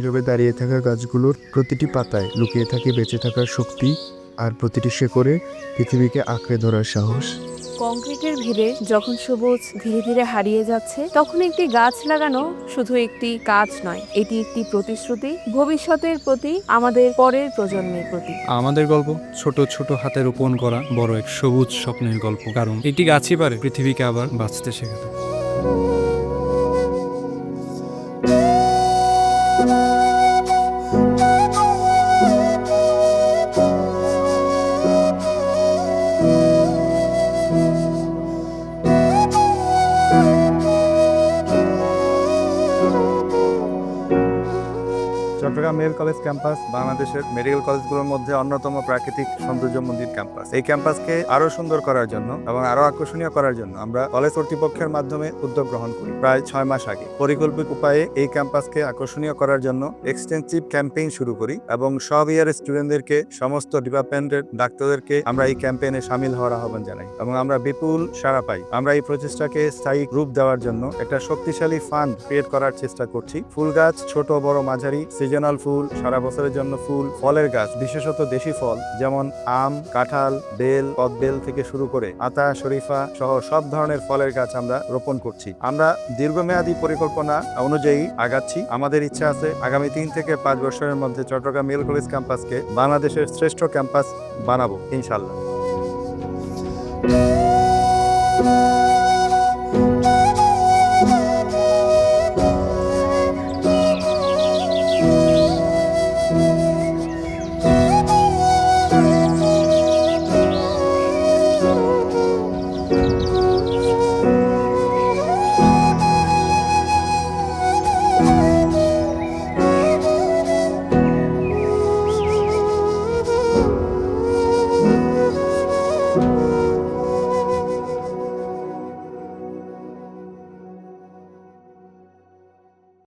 নীরবে দাঁড়িয়ে থাকা গাছগুলোর প্রতিটি পাতায় লুকিয়ে থাকে বেঁচে থাকার শক্তি, আর প্রতিটি শেকড়ে পৃথিবীকে আঁকড়ে ধরার সাহস। কংক্রিটের ভিড়ে যখন সবুজ ধীরে ধীরে হারিয়ে যাচ্ছে, তখন একটি গাছ লাগানো শুধু একটি কাজ নয়, এটি একটি প্রতিশ্রুতি ভবিষ্যতের প্রতি, আমাদের পরের প্রজন্মের প্রতি। আমাদের গল্প ছোট ছোট হাতে রোপণ করা বড় এক সবুজ স্বপ্নের গল্প, কারণ এটি গাছই পারে পৃথিবীকে আবার বাঁচতে শেখাতে। চট্টগ্রাম মেডিকেল কলেজ ক্যাম্পাস বাংলাদেশের মেডিকেল কলেজগুলোর মধ্যে অন্যতম প্রাকৃতিক সৌন্দর্যমণ্ডিত ক্যাম্পাস। এই ক্যাম্পাসকে আরো সুন্দর করার জন্য এবং আরো আকর্ষণীয় করার জন্য আমরা কলেজ কর্তৃপক্ষের মাধ্যমে উদ্যোগ গ্রহণ করি প্রায় 6 মাস আগে। পরিকল্পিত উপায়ে এই ক্যাম্পাসকে আকর্ষণীয় করার জন্য এক্সটেন্সিভ ক্যাম্পেইন শুরু করি এবং সব ইয়ারের স্টুডেন্টদেরকে, সমস্ত ডিপার্টমেন্টের ডাক্তারদেরকে আমরা এই ক্যাম্পেইনে সামিল হওয়ার আহ্বান জানাই এবং আমরা বিপুল সাড়া পাই। আমরা এই প্রচেষ্টাকে স্থায়ী রূপ দেওয়ার জন্য একটা শক্তিশালী ফান্ড ক্রিয়েট করার চেষ্টা করছি। ফুল গাছ, ছোট বড় মাঝারি, সিজনাল ফুল, সারা বছরের জন্য ফুল, ফলের গাছ, বিশেষত দেশি ফল যেমন আম, কাঁঠাল, বেল, কদবেল থেকে শুরু করে আতা, শরীফা সহ সব ধরনের ফলের গাছ আমরা রোপণ করছি। আমরা দীর্ঘমেয়াদী পরিকল্পনা অনুযায়ী আগাচ্ছি। আমাদের ইচ্ছা আছে আগামী 3 থেকে 5 বছরের মধ্যে চট্টগ্রাম মেডিকেল কলেজ ক্যাম্পাসকে বাংলাদেশের শ্রেষ্ঠ ক্যাম্পাস বানাবো ইনশাআল্লাহ।